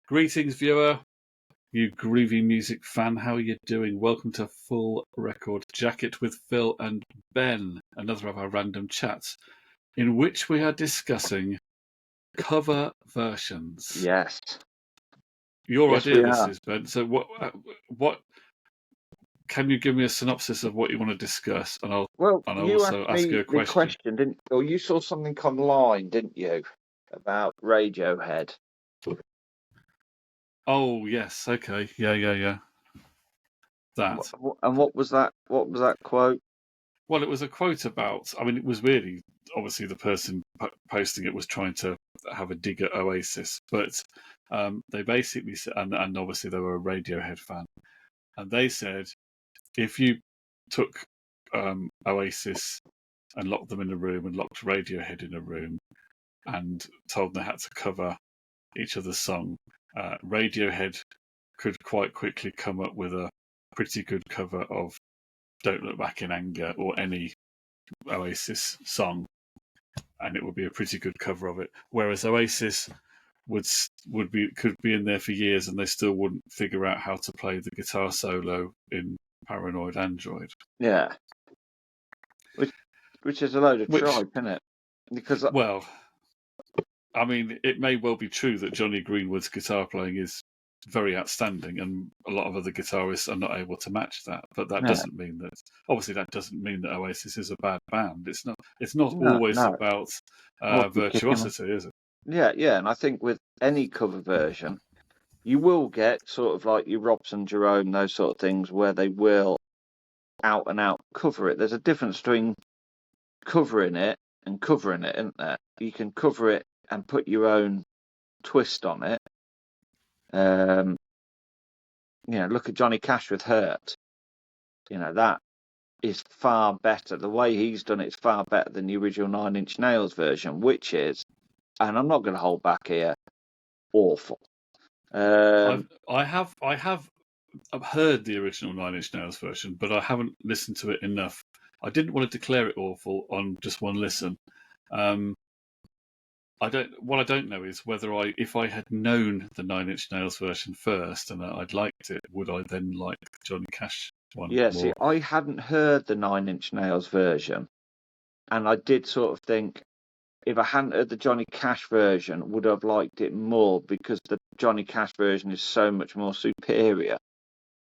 Greetings, viewer. You groovy music fan, how are you doing? Welcome to Full Record Jacket with Phil and Ben, another of our random chats, in which we are discussing cover versions. Yes. Your Yes, idea we this are. is, Ben. So what can you give me a synopsis of what you want to discuss? And I'll You also asked ask you me a the question. didn't or you saw something online, didn't you, about Radiohead? Oh, yes, okay. Yeah. That. And what was that? What was that quote? Well, it was a quote about. I mean, it was really obviously the person posting it was trying to have a dig at Oasis, but they basically said, and obviously they were a Radiohead fan, and they said if you took Oasis and locked them in a room and locked Radiohead in a room and told them they had to cover each other's song, Radiohead could quite quickly come up with a pretty good cover of "Don't Look Back in Anger" or any Oasis song, and it would be a pretty good cover of it. Whereas Oasis could be in there for years, and they still wouldn't figure out how to play the guitar solo in Paranoid Android. Yeah, which is a load of Which, tripe, isn't it? Because well, I mean, it may well be true that Johnny Greenwood's guitar playing is very outstanding, and a lot of other guitarists are not able to match that. But that doesn't mean that. Obviously, that doesn't mean that Oasis is a bad band. It's not. It's not always no. about Well, virtuosity, is it? yeah, and I think with any cover version, you will get sort of like your Robson, Jerome, those sort of things where they will out and out cover it. There's a difference between covering it and covering it, isn't there? You can cover it and put your own twist on it. Look at Johnny Cash with Hurt. That is far better. The way he's done it is far better than the original Nine Inch Nails version, which is, and I'm not going to hold back here, awful. I've heard the original Nine Inch Nails version, but I haven't listened to it enough. I didn't want to declare it awful on just one listen. What I don't know is whether if I had known the Nine Inch Nails version first and I'd liked it, would I then like the Johnny Cash one more? See, I hadn't heard the Nine Inch Nails version, and I did sort of think, if I hadn't heard the Johnny Cash version, would I have liked it more because the Johnny Cash version is so much more superior.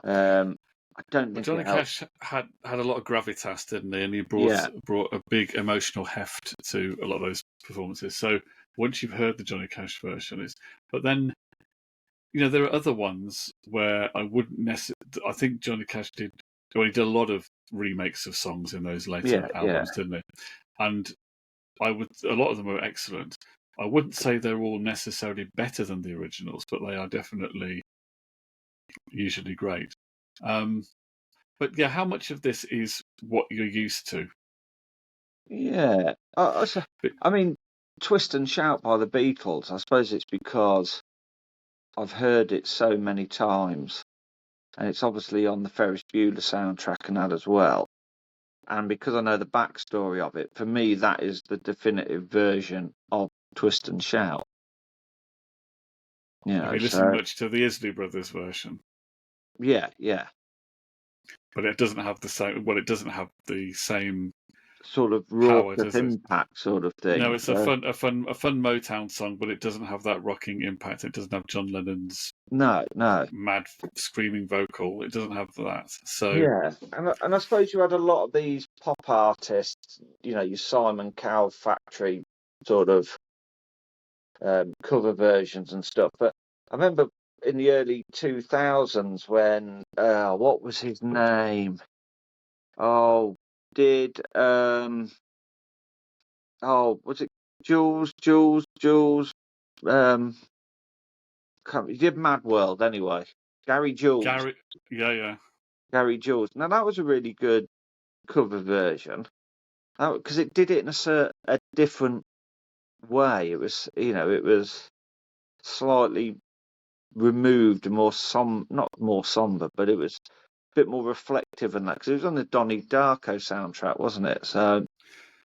I don't think Johnny Cash had a lot of gravitas, didn't he? And he brought a big emotional heft to a lot of those performances. So once you've heard the Johnny Cash version, but then there are other ones where I wouldn't necessarily. I think Johnny Cash did. Well, he did a lot of remakes of songs in those later albums, didn't he? And a lot of them are excellent. I wouldn't say they're all necessarily better than the originals, but they are definitely usually great. But yeah, how much of this is what you're used to? Yeah. I mean, Twist and Shout by the Beatles, I suppose it's because I've heard it so many times. And it's obviously on the Ferris Bueller soundtrack and that as well. And because I know the backstory of it, for me, that is the definitive version of Twist and Shout. Have you listened much to the Isley Brothers version? Yeah. But it doesn't have the same. Well, it doesn't have the same sort of raw impact sort of thing. No, it's a fun Motown song, but it doesn't have that rocking impact. It doesn't have John Lennon's mad screaming vocal. It doesn't have that. So yeah, and I suppose you had a lot of these pop artists, your Simon Cowell Factory sort of cover versions and stuff. But I remember in the early 2000s when what was his name? Was it Jules? He did Mad World anyway. Gary Jules. Gary Jules. Now that was a really good cover version because it did it in a different way. It was, it was slightly removed, not more somber, but it was a bit more reflective than that because it was on the Donnie Darko soundtrack, wasn't it? So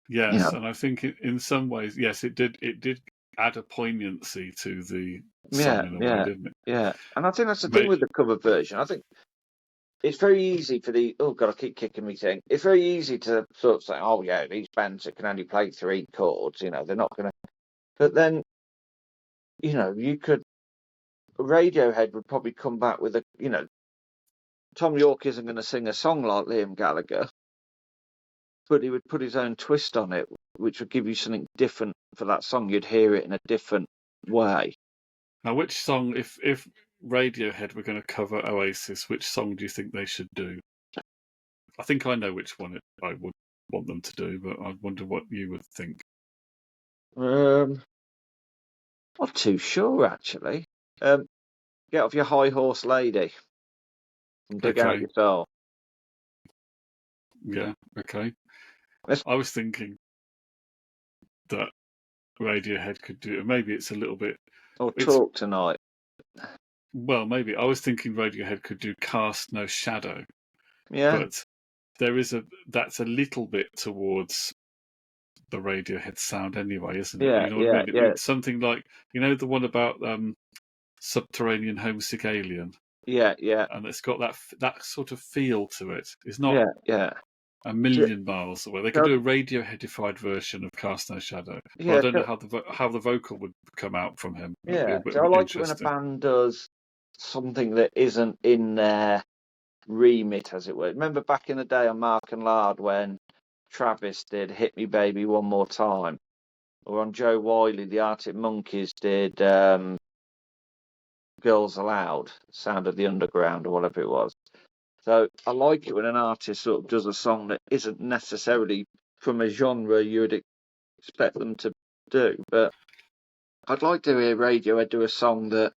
yes, and I think in some ways, yes, it did add a poignancy to the song in a way, didn't it? Yeah. And I think that's the thing with the cover version. I think it's very easy for oh God, I keep kicking me thing. It's very easy to sort of say, oh yeah, these bands that can only play 3 chords, they're not going to. But then, you could. Radiohead would probably come back with Tom York isn't going to sing a song like Liam Gallagher, but he would put his own twist on it, which would give you something different for that song. You'd hear it in a different way. Now, which song, if Radiohead were going to cover Oasis, which song do you think they should do? I think I know which one I would want them to do, but I wonder what you would think. Not too sure, actually. Get off your high horse, lady, and dig out your soul. Yeah, okay. I was thinking that Radiohead could do it. Maybe it's a little bit... Or Talk Tonight. Well, maybe. I was thinking Radiohead could do Cast No Shadow. Yeah. But that's a little bit towards the Radiohead sound anyway, isn't it? Yeah, you know what I mean? It's something like, the one about Subterranean Homesick Alien. Yeah, yeah. And it's got that sort of feel to it. It's not a million miles away. They could do a Radioheadified version of Cast No Shadow. Yeah, but I don't know how the vocal would come out from him. Yeah, so I like it when a band does something that isn't in their remit, as it were. Remember back in the day on Mark and Lard when Travis did Hit Me Baby One More Time? Or on Joe Wiley, the Arctic Monkeys did Girls Aloud, Sound of the Underground, or whatever it was. So I like it when an artist sort of does a song that isn't necessarily from a genre you would expect them to do. But I'd like to hear Radiohead do a song that,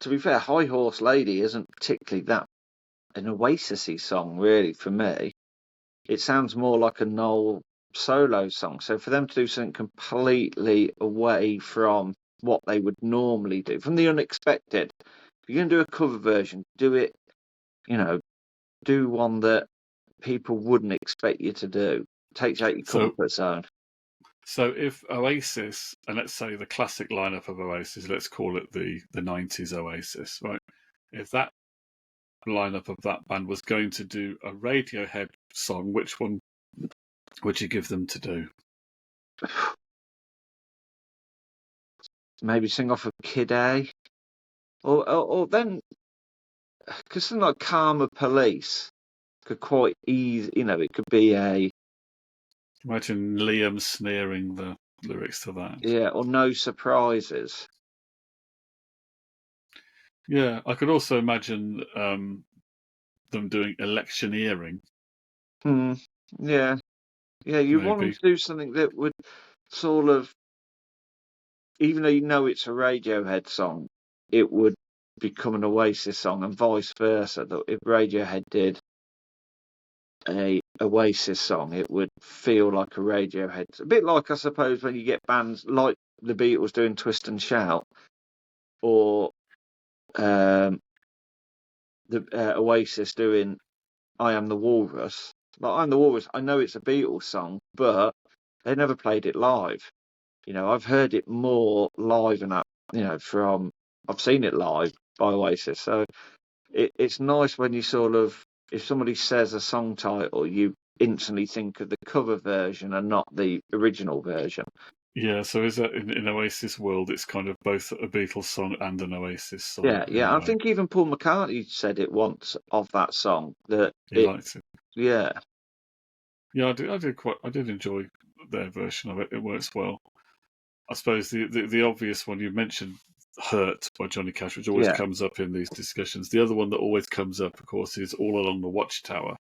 to be fair, High Horse Lady isn't particularly that an Oasis-y song, really, for me. It sounds more like a Noel solo song. So for them to do something completely away from what they would normally do, from the unexpected, if you're going to do a cover version, do it, do one that people wouldn't expect you to do. Takes out your comfort zone. So if Oasis, and let's say the classic lineup of Oasis, let's call it the 90s Oasis, right? If that lineup of that band was going to do a Radiohead song, which one would you give them to do? Maybe sing off of Kid A, or then, because something like Karma Police could quite easy, it could be a. Imagine Liam sneering the lyrics to that. Yeah, or No Surprises. Yeah, I could also imagine them doing Electioneering. Yeah. Yeah, you want them to do something that would sort of, even though it's a Radiohead song, it would become an Oasis song, and vice versa. That if Radiohead did a Oasis song, it would feel like a Radiohead. A bit like, I suppose, when you get bands like the Beatles doing Twist and Shout, or the Oasis doing I Am the Walrus. Like, I Am the Walrus, I know it's a Beatles song, but they never played it live. I've heard it more live and I've seen it live by Oasis. So it's nice when you sort of, if somebody says a song title, you instantly think of the cover version and not the original version. Yeah, so is that in Oasis world, it's kind of both a Beatles song and an Oasis song? Yeah. I think even Paul McCartney said it once of that song, that he liked it. Yeah. Yeah, I did enjoy their version of it. It works well. I suppose the obvious one you mentioned, "Hurt" by Johnny Cash, which always comes up in these discussions. The other one that always comes up, of course, is "All Along the Watchtower."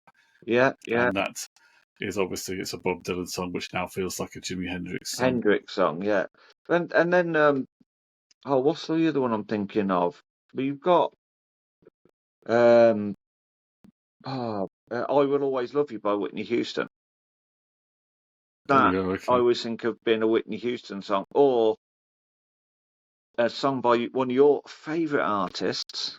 Yeah. And that is obviously, it's a Bob Dylan song, which now feels like a Jimi Hendrix song. Yeah. And then what's the other one I'm thinking of? We've got I Will Always Love You by Whitney Houston. That I always think of being a Whitney Houston song, or a song by one of your favourite artists,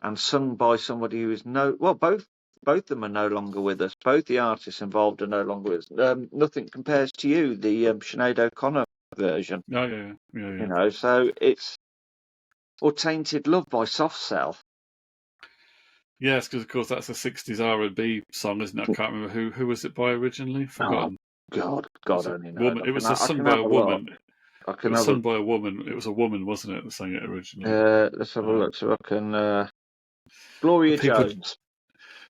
and sung by somebody who is both of them are no longer with us. Both the artists involved are no longer with us. Nothing Compares to You, the Sinead O'Connor version. Oh yeah. So it's Or Tainted Love by Soft Cell. Yes, because of course that's a '60s R&B song, isn't it? I can't remember who was it by originally. Forgotten. Oh, God only knows. Woman. It was sung by a woman. It was sung by a woman. It was a woman, wasn't it, that sang it originally? Let's have a look. So I can. Gloria Jones.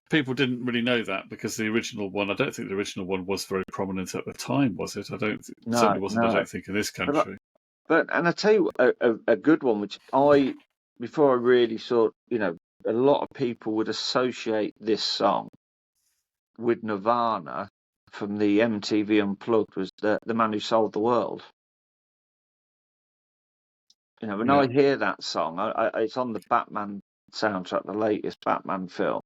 People didn't really know that because the original one. I don't think the original one was very prominent at the time, was it? I don't. Certainly wasn't. I don't think in this country. And I tell you, a good one, which before I really saw, a lot of people would associate this song with Nirvana from the MTV Unplugged, was the Man Who Sold the World. When I hear that song, it's on the Batman soundtrack, the latest Batman film.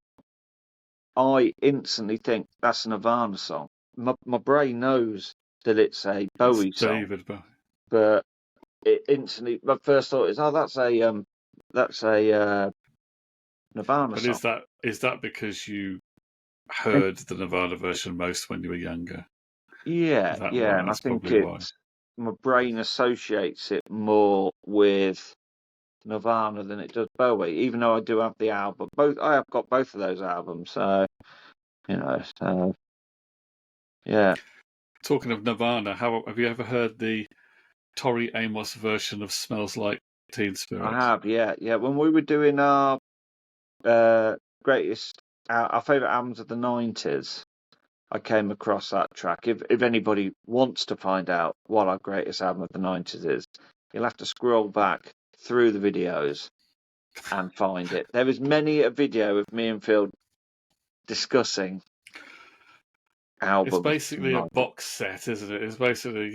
I instantly think that's a Nirvana song. My brain knows that it's a Bowie song, David Bowie, but it instantly, my first thought is, that's a Nirvana song. But is that because you heard the Nirvana version most when you were younger? Yeah, and I think my brain associates it more with Nirvana than it does Bowie, even though I do have the album. I have got both of those albums, so yeah. Talking of Nirvana, have you ever heard the Tori Amos version of "Smells Like Teen Spirit"? I have, yeah. When we were doing our greatest, our favourite albums of the 90s, I came across that track. If anybody wants to find out what our greatest album of the 90s is, you'll have to scroll back through the videos and find it. There is many a video of me and Phil discussing albums. It's basically a box set, isn't it? It's basically,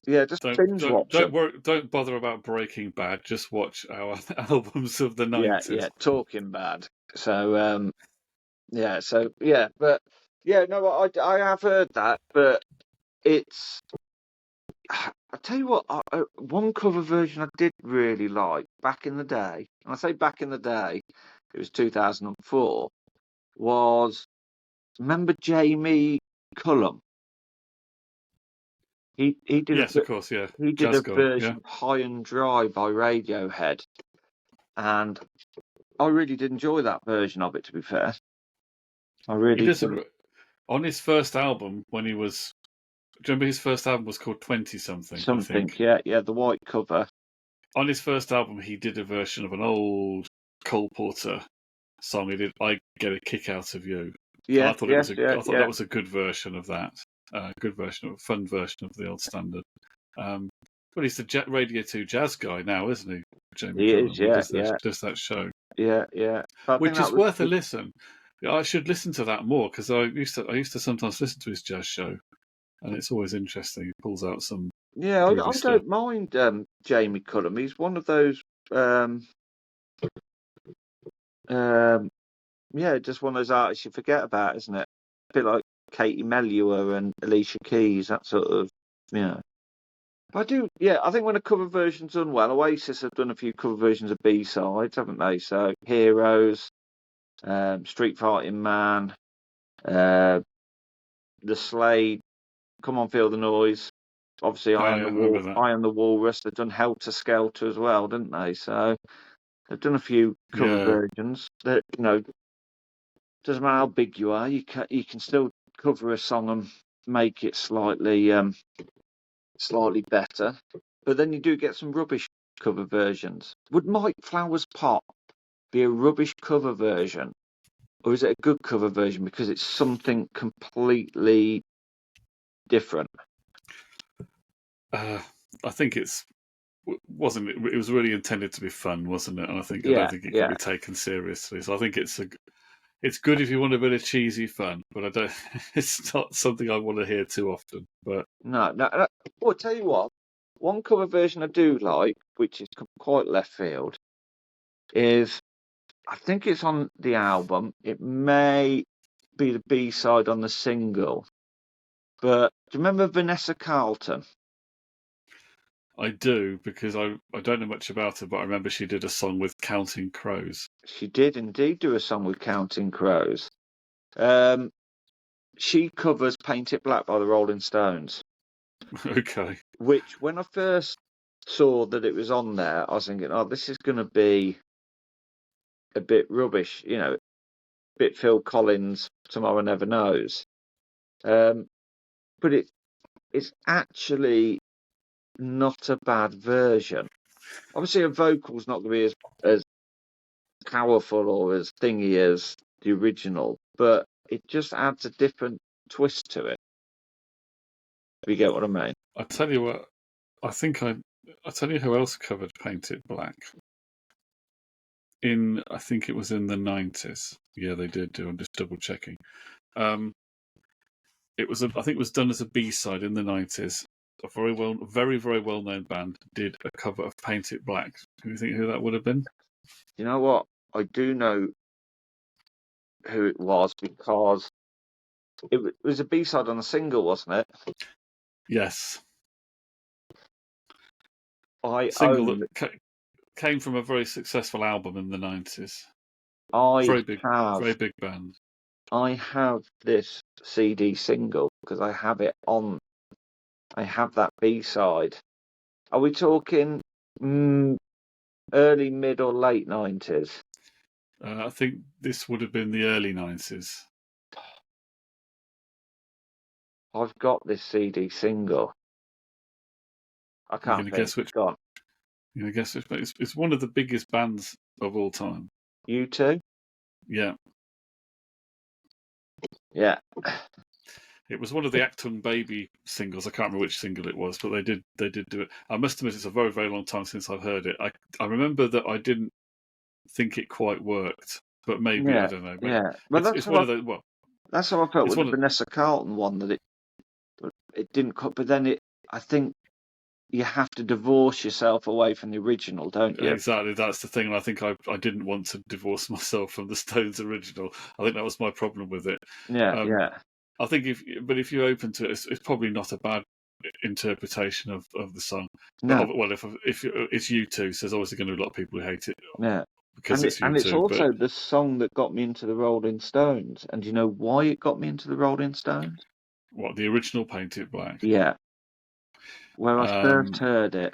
yeah, just binge watch. Don't bother about Breaking Bad. Just watch our albums of the 90s. Yeah, Talking Bad. So, but no, I have heard that, but it's. I tell you what, one cover version I did really like back in the day, and I say back in the day, it was 2004. Remember Jamie Cullum? He did yes, of course, yeah. He did a version of High and Dry by Radiohead, and I really did enjoy that version of it. To be fair, I really did. On his first album, when he was. Do you remember his first album was called 20-something? Something, yeah, the white cover. On his first album, he did a version of an old Cole Porter song. He did "I Get a Kick Out of You." Yeah, I thought that was a good version of that. A fun version of the old standard. Well, he's the Radio 2 jazz guy now, isn't he? Jamie Cullum. Is, yeah. Does that show? Yeah. Which is worth a listen. I should listen to that more because I used to sometimes listen to his jazz show. And it's always interesting. He pulls out some. Yeah, I don't mind Jamie Cullum. He's one of those. Just one of those artists you forget about, isn't it? A bit like Katie Melua and Alicia Keys, that sort of. I do. Yeah, I think when a cover version's done well, Oasis have done a few cover versions of B-sides, haven't they? So Heroes, Street Fighting Man, The Slade. Come On, Feel the Noise. Obviously, I Am the Walrus. They've done Helter Skelter as well, didn't they? So they've done a few cover versions. That doesn't matter how big you are, you can still cover a song and make it slightly better. But then you do get some rubbish cover versions. Would Mike Flowers Pop be a rubbish cover version, or is it a good cover version because it's something completely different? I think it was really intended to be fun, wasn't it? And I don't think it can be taken seriously. So I think it's good if you want a bit of cheesy fun, but it's not something I want to hear too often. But no. Well, I'll tell you what, one cover version I do like, which is quite left field, is I think it's on the album. It may be the B-side on the single. But do you remember Vanessa Carlton? I do, because I don't know much about her, but I remember she did a song with Counting Crows. She did indeed do a song with Counting Crows. She covers Paint It Black by the Rolling Stones. Okay. Which, when I first saw that it was on there, I was thinking, oh, this is going to be a bit rubbish, a bit Phil Collins, Tomorrow Never Knows. But it's actually not a bad version. Obviously, a vocal's not going to be as powerful or as thingy as the original, but it just adds a different twist to it. If you get what I mean. I tell you what, I tell you who else covered Paint It Black. I think it was in the 90s. Yeah, they did do. I'm just double checking. It was I think it was done as a B-side in the 90s. A very well known band did a cover of Paint It Black. Can you think who that would have been? You know what? I do know who it was because it was a B-side on a single, wasn't it? Yes. Single that came from a very successful album in the 90s. Very big band. I have this CD single because I have it on. I have that B-side. Are we talking early, mid, or late 90s? I think this would have been the early 90s. I've got this CD single. I can't think. Guess which? Go on. You're going to guess which? It's one of the biggest bands of all time. U2? Yeah. Yeah. It was one of the Acton Baby singles. I can't remember which single it was, but they did do it. I must admit, it's a very, very long time since I've heard it. I remember that I didn't think it quite worked, but maybe I don't know. Well, it's one of those. Well, that's how I felt with the Vanessa Carlton one, that it didn't. But then I think you have to divorce yourself away from the original, don't you? Exactly, that's the thing. And I think I didn't want to divorce myself from the Stones original. I think that was my problem with it. Yeah. I think if you're open to it, it's probably not a bad interpretation of the song. No. But, well, if it's U2, so there's obviously going to be a lot of people who hate it. Yeah. Because it's U2. And it's also the song that got me into the Rolling Stones. And do you know why it got me into the Rolling Stones? What, the original Paint It Black? Yeah. Where I first heard it.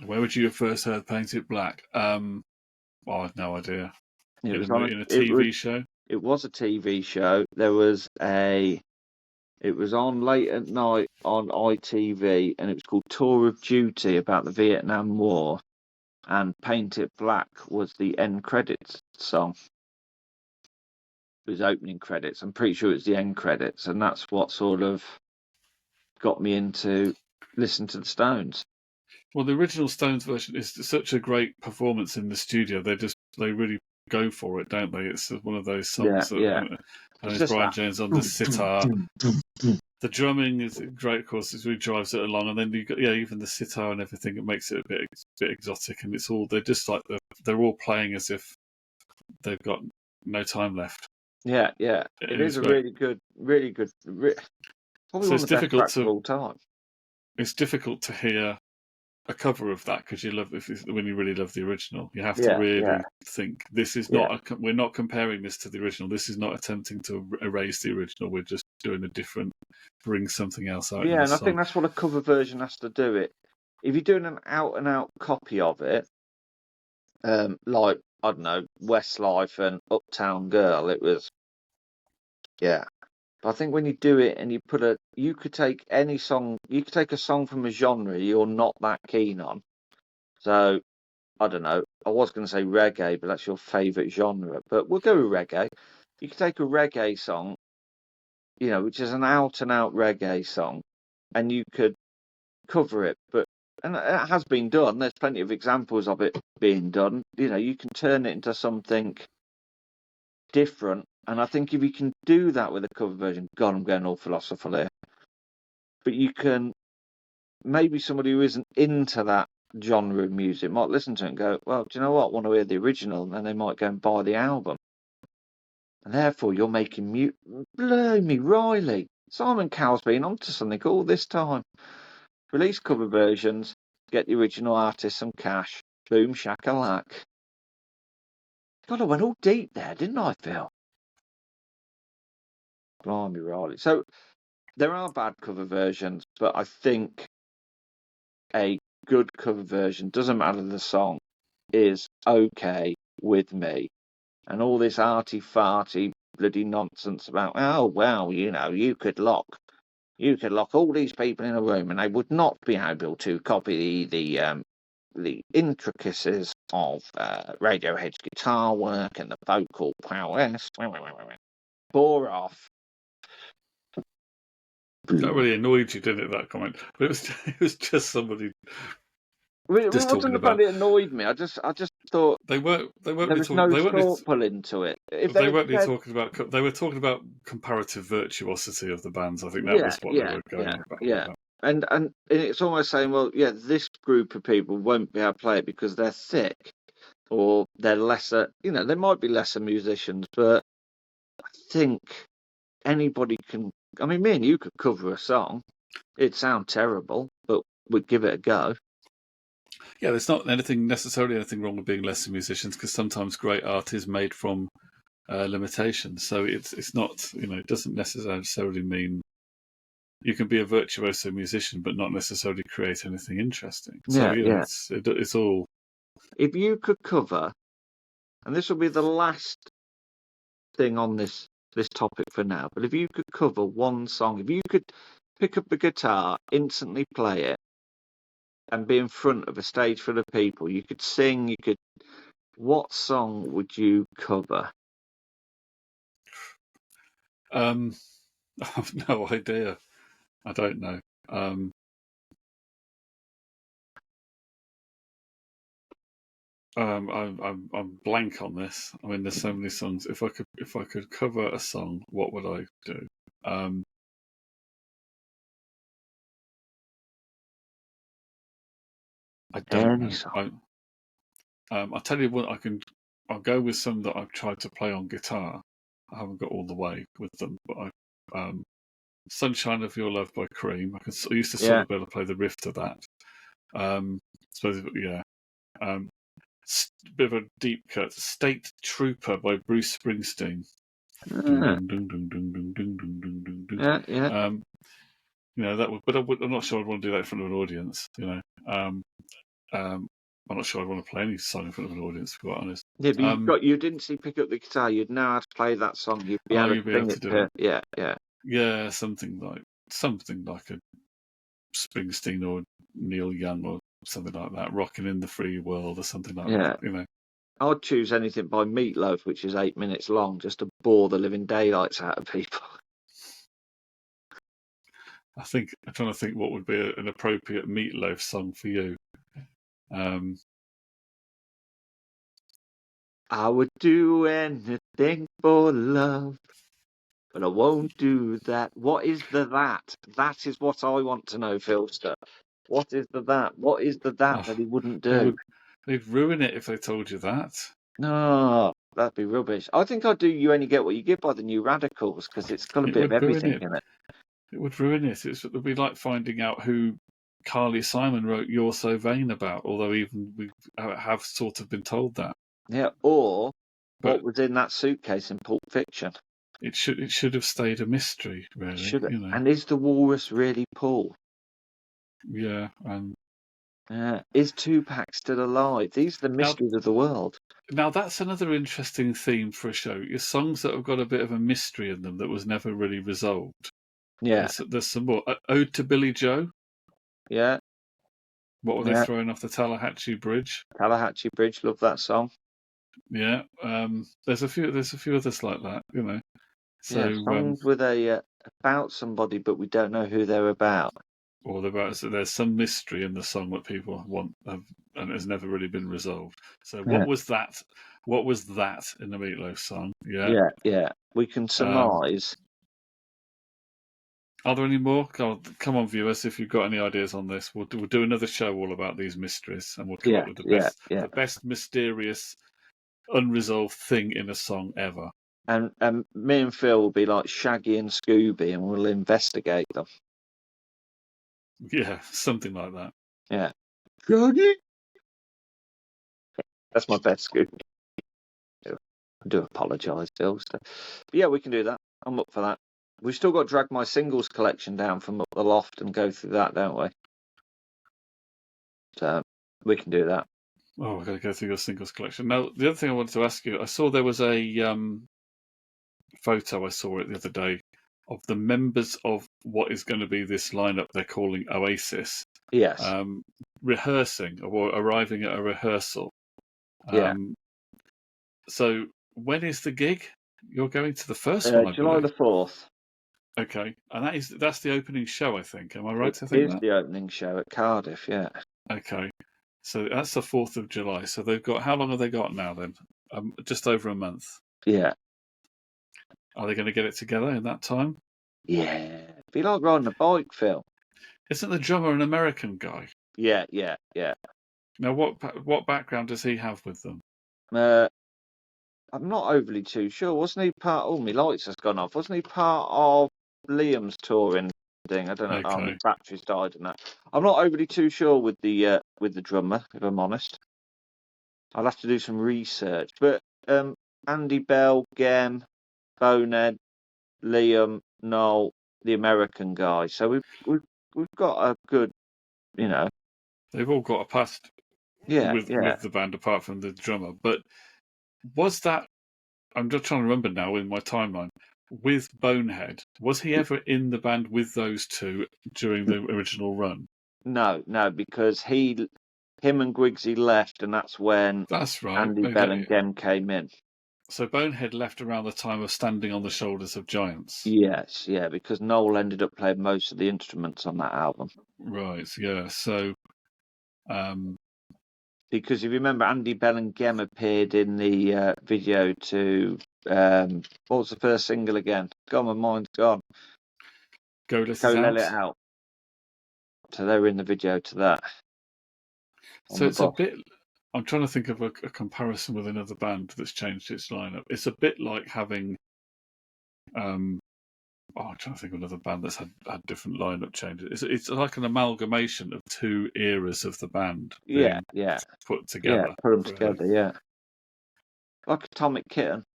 Where would you have first heard Paint It Black? Well, I have no idea. It was in a TV show? It was a TV show. It was on late at night on ITV, and it was called Tour of Duty, about the Vietnam War. And Paint It Black was the end credits song. It was opening credits. I'm pretty sure it was the end credits, and that's what sort of got me into listening to the Stones. Well, the original Stones version is such a great performance in the studio. They really go for it, don't they? It's one of those songs and it's Brian Jones on the sitar. The drumming is great, of course. It really drives it along, and then you got even the sitar and everything. It makes it a bit exotic, and they're just like they're all playing as if they've got no time left. Yeah. It is a really good. Probably one of the best tracks of all time. It's difficult to hear a cover of that because when you really love the original, you have to really think this is not. We're not comparing this to the original. This is not attempting to erase the original. We're just doing bring something else out. Yeah, and I think that's what a cover version has to do. If you're doing an out and out copy of it, like I don't know, Westlife and Uptown Girl, it was But I think when you do it and you could take any song, you could take a song from a genre you're not that keen on. So, I don't know, I was going to say reggae, but that's your favourite genre. But we'll go with reggae. You could take a reggae song, which is an out and out reggae song, and you could cover it. And it has been done. There's plenty of examples of it being done. You can turn it into something different. And I think if you can do that with a cover version, God, I'm going all philosophical here. But you can, maybe somebody who isn't into that genre of music might listen to it and go, well, do you know what? I want to hear the original. And then they might go and buy the album. And therefore, you're making Blimey, Riley. Simon Cowell's been onto something all this time. Release cover versions, get the original artist some cash. Boom, shakalak. God, I went all deep there, didn't I, Phil? Blimey, Riley. So there are bad cover versions, but I think a good cover version, doesn't matter the song, is okay with me. And all this arty-farty bloody nonsense about, oh, well, you could lock all these people in a room and they would not be able to copy the intricacies of Radiohead's guitar work and the vocal prowess. Bore off. That really annoyed you, didn't it? That comment, but it was just somebody. It wasn't about it annoyed me. I just thought they weren't there was no thought put into it. They were talking about comparative virtuosity of the bands. I think that was what they were going on about. Yeah. And it's almost saying, well, yeah, this group of people won't be able to play it because they're thick or they're lesser. They might be lesser musicians, but I think anybody can. I mean, me and you could cover a song. It'd sound terrible, but we'd give it a go. Yeah, there's not necessarily anything wrong with being lesser musicians, because sometimes great art is made from limitations. So it's not, it doesn't necessarily mean you can be a virtuoso musician but not necessarily create anything interesting. So it's all. If you could cover, and this will be the last thing on this topic for now, but if you could cover one song, if you could pick up the guitar, instantly play it, and be in front of a stage full of people, you could sing, what song would you cover? I have no idea. I don't know. I'm blank on this. I mean, there's so many songs. If I could cover a song, what would I do? I don't know. I'll tell you what. I'll go with some that I've tried to play on guitar. I haven't got all the way with them, but "Sunshine of Your Love" by Cream. I used to sort of be able to play the riff to that. Bit of a deep cut. "State Trooper" by Bruce Springsteen. That would, but I'm not sure I'd want to do that in front of an audience. I'm not sure I'd want to play any song in front of an audience, to be quite honest. Yeah, but you didn't see pick up the guitar. You'd know how to play that song. You'd be able to do it. Yeah, something like a Springsteen or Neil Young or something like that, "Rocking in the Free World" or something like that. I'd choose anything by Meatloaf, which is 8 minutes long, just to bore the living daylights out of people. I'm trying to think what would be an appropriate Meatloaf song for you. I would do anything for love, but I won't do that. What is the that? That is what I want to know, Philster. What is the that? What is the that he wouldn't do? They'd ruin it if they told you that. No, that'd be rubbish. I think I'd do "You Only Get What You Give" by the New Radicals, because it's got a bit of everything in it. It would ruin it. It would be like finding out who Carly Simon wrote "You're So Vain" about, although even we have sort of been told that. Yeah, or what was in that suitcase in Pulp Fiction. It should have stayed a mystery, really. And is the walrus really Paul? Yeah, is Tupac still alive? These are the mysteries of the world. Now, that's another interesting theme for a show. Your songs that have got a bit of a mystery in them that was never really resolved. Yeah. There's some more. "Ode to Billy Joe." Yeah. What were they throwing off the Tallahatchie Bridge? Tallahatchie Bridge, love that song. Yeah. There's a few others like that, So songs with about somebody, but we don't know who they're about. Or there's some mystery in the song that people want, and it has never really been resolved. So what was that? What was that in the Meatloaf song? Yeah. We can surmise. Are there any more? Come on, viewers! If you've got any ideas on this, we'll do another show all about these mysteries, and we'll come up with the best mysterious, unresolved thing in a song ever. And me and Phil will be like Shaggy and Scooby, and we'll investigate them. Yeah, something like that. Yeah. Shaggy? That's my best Scooby. I do apologise, Phil. But yeah, we can do that. I'm up for that. We've still got to drag my singles collection down from up the loft and go through that, don't we? So we can do that. Oh, we're going to go through your singles collection. Now, the other thing I wanted to ask you, I saw there was a photo, I saw it the other day, of the members of what is going to be this lineup they're calling Oasis. Yes. Rehearsing or arriving at a rehearsal. Yeah. So when is the gig? You're going to the first one, I July believe. the 4th. Okay, and that's the opening show, I think. Am I right to It think is that? the opening show at Cardiff, yeah. Okay, so that's the 4th of July. So they've got, how long have they got now then? Just over a month. Yeah. Are they going to get it together in that time? Yeah. Be like riding a bike, Phil. Isn't the drummer an American guy? Yeah. Now, what background does he have with them? I'm not overly too sure. Wasn't he part? Oh, my lights has gone off. Wasn't he part of Liam's touring thing? I don't know. Oh, my Okay. battery's died and that. I'm not overly too sure with the drummer, if I'm honest. I'll have to do some research. But Andy Bell, Gem, Bonehead, Liam, Noel, the American guy. So we've got a good, you know. They've all got a past with the band apart from the drummer. But was that, I'm just trying to remember now in my timeline, with Bonehead, was he ever in the band with those two during the original run? No, because him and Griggsy left, and that's when Andy Bell and Gem came in. So Bonehead left around the time of Standing on the Shoulders of Giants. Yes, yeah, because Noel ended up playing most of the instruments on that album. Right, yeah. So, because if you remember, Andy Bell and Gem appeared in the video to what was the first single again? God, my mind's gone. Go Let It Out. So they were in the video to that. So it's a bit. I'm trying to think of a comparison with another band that's changed its lineup. It's a bit like having. I'm trying to think of another band that's had different lineup changes. It's like an amalgamation of two eras of the band being put together. Yeah, put them together, yeah. Like Atomic Kitten.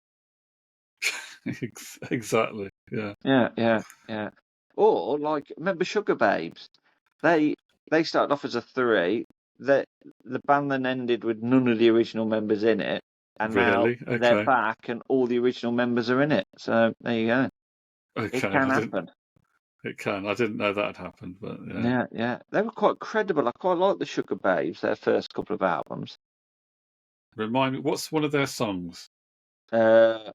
Exactly, yeah. Yeah. Or like, remember Sugar Babes? They started off as a three. The band then ended with none of the original members in it, and now they're back and all the original members are in it. So there you go. Okay, it can happen. It can. I didn't know that had happened, but yeah. Yeah. They were quite credible. I quite like the Sugar Babes, their first couple of albums. Remind me, what's one of their songs? I'll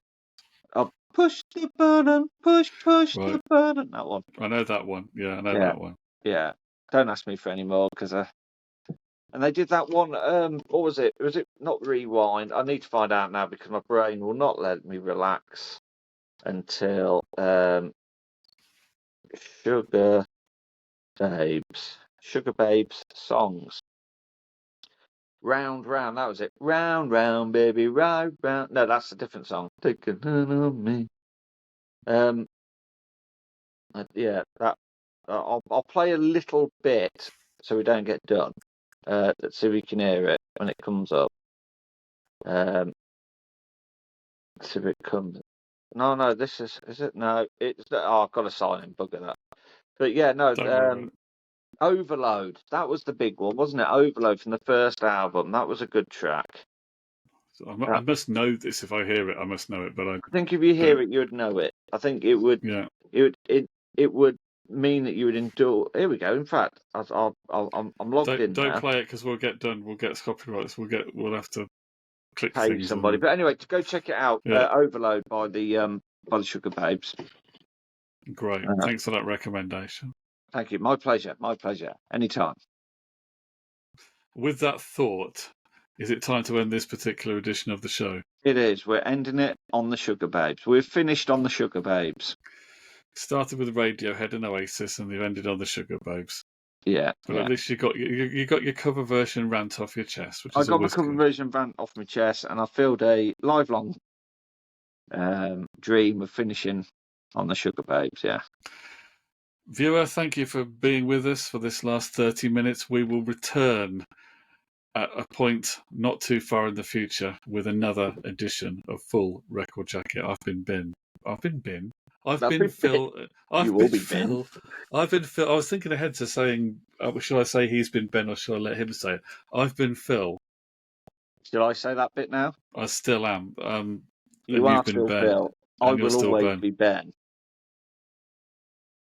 push the button, push the button. That one. I know that one. Yeah, I know that one. Yeah. Don't ask me for any more because and they did that one. What was it? Was it not Rewind? I need to find out now because my brain will not let me relax until Sugar Babes songs. Round, that was it. Round, baby, round. No, that's a different song. Take a hand on me. Yeah, that. I'll play a little bit so we don't get done. Let's see if we can hear it when it comes up. Let's see if it comes. No, this is it? No, it's. I've got to sign in, bugger that. But yeah, no. Overload. That was the big one, wasn't it? Overload from the first album. That was a good track. I must know this if I hear it. I must know it, but I think if you hear it, you'd know it. I think it would. Yeah. It would mean that you would endure. Here we go. In fact, I'm logged in. Don't play it because we'll get done. We'll get copyrights. We'll have to click pay things. Somebody. But anyway, to go check it out. Overload by the Sugar Babes. Great. Thanks for that recommendation. Thank you. My pleasure. Anytime. With that thought, is it time to end this particular edition of the show? It is. We're ending it on the Sugar Babes. We've finished on the Sugar Babes. Started with Radiohead and Oasis, and they've ended on the Sugar Babes. Yeah. But at least you got your cover version rant off your chest, which is I got my cover version rant off my chest, and I filled a lifelong dream of finishing on the Sugar Babes. Yeah. Viewer, thank you for being with us for this last 30 minutes. We will return at a point not too far in the future with another edition of Full Record Jacket. I've been Bin. I've been Phil. You will be Ben. I've been Phil. I was thinking ahead to saying, shall I say he's been Ben or shall I let him say it? I've been Phil. Shall I say that bit now? I still am. You and are you've been still Ben. Phil. I And you're will still always Ben. be Ben.